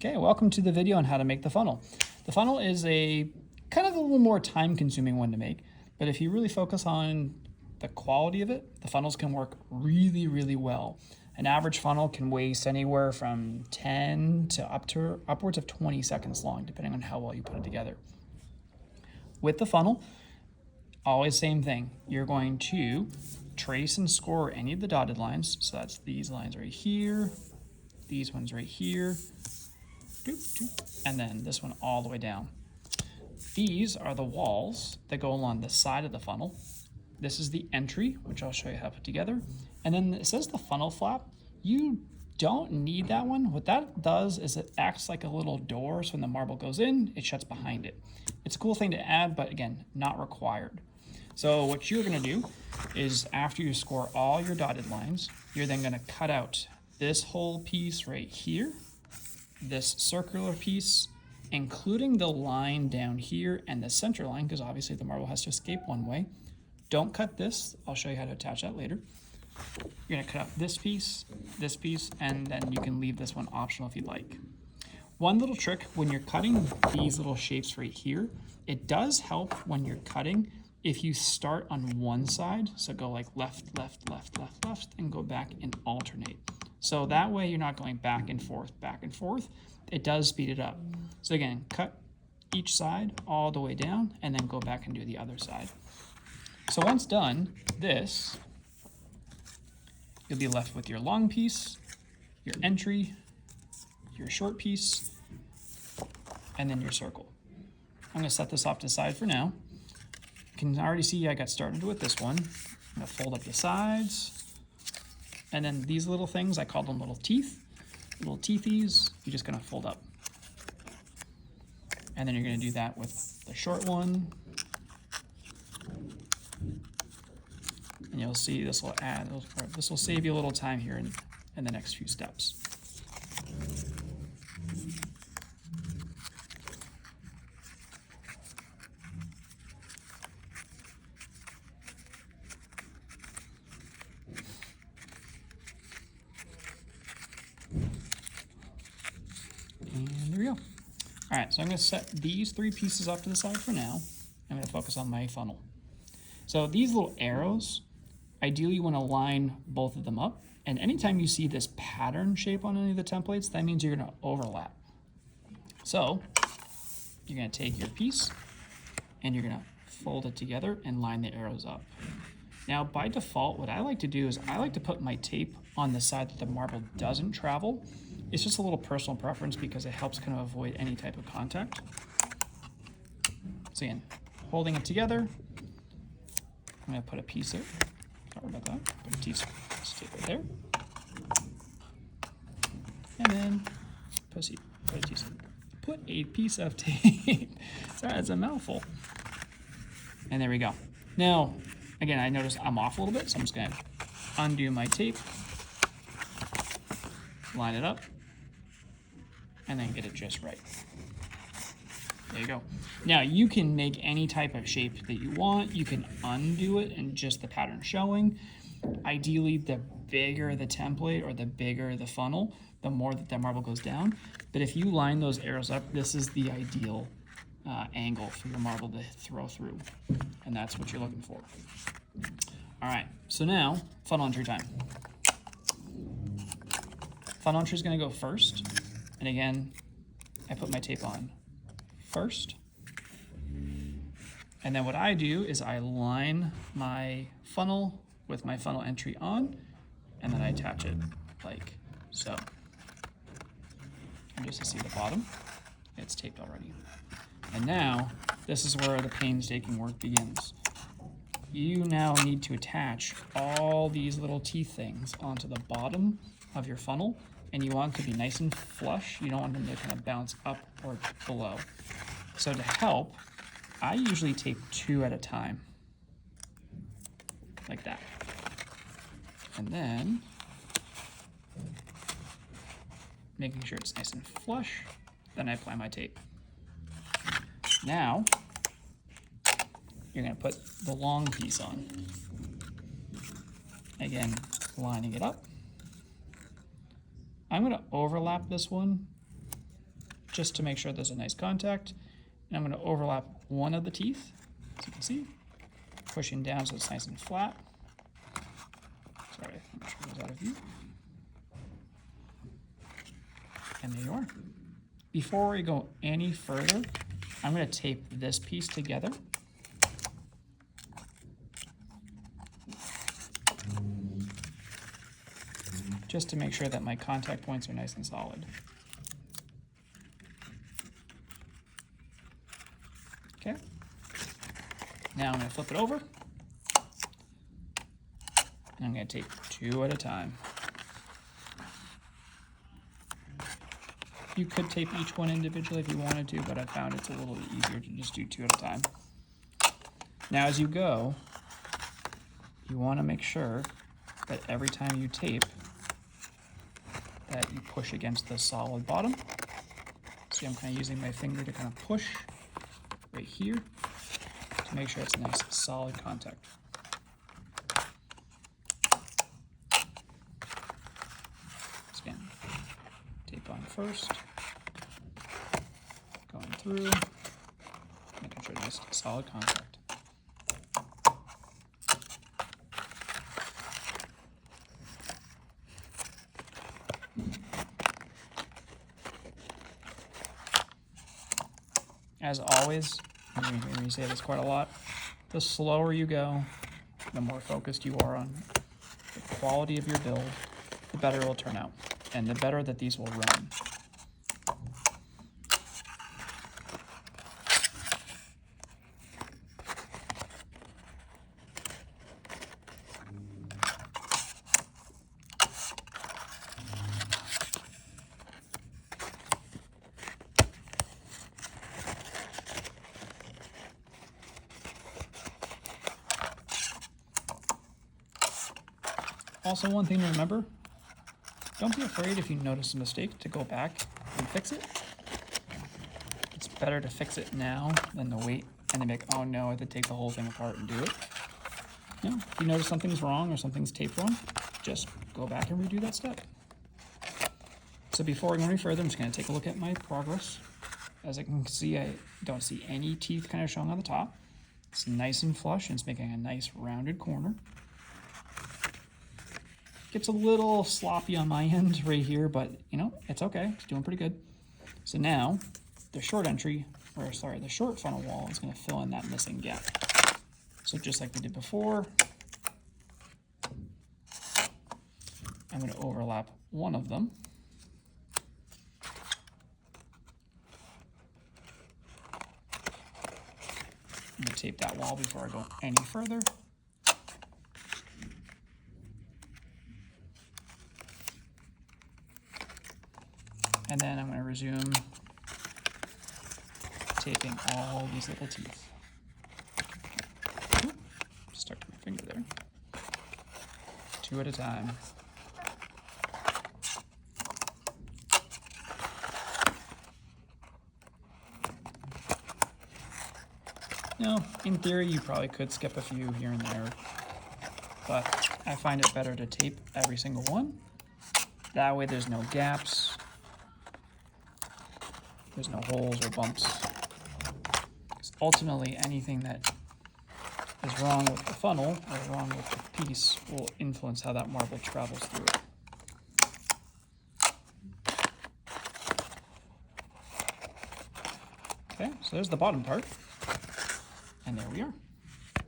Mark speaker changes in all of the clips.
Speaker 1: Okay, welcome to the video on how to make the funnel. The funnel is a kind of a little more time-consuming one to make, but if you really focus on the quality of it, the funnels can work really, really well. An average funnel can waste anywhere from 10 to upwards of 20 seconds long, depending on how well you put it together. With the funnel, always same thing. You're going to trace and score any of the dotted lines. So that's these lines right here, these ones right here, and then this one all the way down. These are the walls that go along the side of the funnel. This is the entry, which I'll show you how to put together. And then it says the funnel flap. You don't need that one. What that does is it acts like a little door, so when the marble goes in, it shuts behind it. It's a cool thing to add, but again, not required. So what you're gonna do is after you score all your dotted lines, you're then gonna cut out this whole piece right here, this circular piece, including the line down here and the center line, because obviously the marble has to escape one way. Don't cut this. I'll show you how to attach that later. You're gonna cut out this piece, and then you can leave this one optional if you'd like. One little trick when you're cutting these little shapes right here, it does help when you're cutting if you start on one side, so go like left, left, left, left, left, and go back and alternate. So that way you're not going back and forth. It does speed it up. So again, cut each side all the way down and then go back and do the other side. So once done this, you'll be left with your long piece, your entry, your short piece, and then your circle. I'm gonna set this off to the side for now. You can already see I got started with this one. I'm gonna fold up the sides. And then these little things, I call them little teeth. Little teethies, you're just gonna fold up. And then you're gonna do that with the short one. And you'll see this will save you a little time here in the next few steps. And there we go. All right, so I'm gonna set these three pieces off to the side for now. I'm gonna focus on my funnel. So these little arrows, ideally you wanna line both of them up. And anytime you see this pattern shape on any of the templates, that means you're gonna overlap. So you're gonna take your piece and you're gonna fold it together and line the arrows up. Now by default, what I like to do is I like to put my tape on the side that the marble doesn't travel. It's just a little personal preference because it helps kind of avoid any type of contact. So again, holding it together, I'm gonna put a piece of, sorry about that, put a piece of tape right there. And then put a piece of tape. Sorry, that's a mouthful. And there we go. Now, again, I noticed I'm off a little bit, so I'm just gonna undo my tape, line it up, and then get it just right. There you go. Now you can make any type of shape that you want. You can undo it and just the pattern showing. Ideally, the bigger the template or the bigger the funnel, the more that the marble goes down. But if you line those arrows up, this is the ideal angle for your marble to throw through. And that's what you're looking for. All right, so now funnel entry time. Funnel entry is gonna go first. And again, I put my tape on first. And then what I do is I line my funnel with my funnel entry on, and then I attach it like so. And just to see the bottom, it's taped already. And now, this is where the painstaking work begins. You now need to attach all these little teeth things onto the bottom of your funnel, and you want it to be nice and flush. You don't want them to kind of bounce up or below. So to help, I usually tape 2 at a time, like that. And then, making sure it's nice and flush, then I apply my tape. Now, you're gonna put the long piece on. Again, lining it up. I'm gonna overlap this one just to make sure there's a nice contact. And I'm going to overlap one of the teeth, as you can see, pushing down so it's nice and flat. Sorry, I'm sure it was out of view. And there you are. Before we go any further, I'm going to tape this piece together. Just to make sure that my contact points are nice and solid. Okay. Now I'm going to flip it over. And I'm going to tape 2 at a time. You could tape each one individually if you wanted to, but I found it's a little bit easier to just do 2 at a time. Now as you go, you want to make sure that every time you tape, that you push against the solid bottom. See, I'm kind of using my finger to kind of push right here to make sure it's a nice solid contact. So again, tape on first, going through, making sure nice solid contact. As always, you hear me say this quite a lot, the slower you go, the more focused you are on the quality of your build, the better it will turn out, and the better that these will run. Also, one thing to remember, don't be afraid if you notice a mistake to go back and fix it. It's better to fix it now than to wait and then be like, oh no, I have to take the whole thing apart and do it. No, if you notice something's wrong or something's taped wrong, just go back and redo that step. So before I go any further, I'm just going to take a look at my progress. As I can see, I don't see any teeth kind of showing on the top. It's nice and flush, and it's making a nice rounded corner. Gets a little sloppy on my end right here, but you know, it's okay. It's doing pretty good. So now the short funnel wall is going to fill in that missing gap. So just like we did before, I'm going to overlap one of them. I'm going to tape that wall before I go any further. And then I'm going to resume taping all these little teeth. Ooh, stuck to my finger there. 2 at a time. Now, in theory, you probably could skip a few here and there, but I find it better to tape every single one. That way there's no gaps. There's no holes or bumps. Because ultimately, anything that is wrong with the funnel or wrong with the piece will influence how that marble travels through it. Okay, so there's the bottom part. And there we are.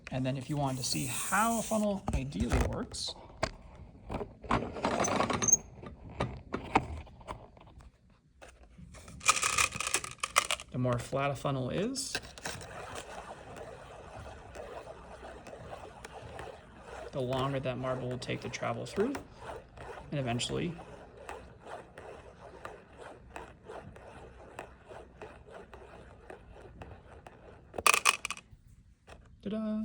Speaker 1: And then if you wanted to see how a funnel ideally works, the more flat a funnel is, the longer that marble will take to travel through, and eventually ta-da!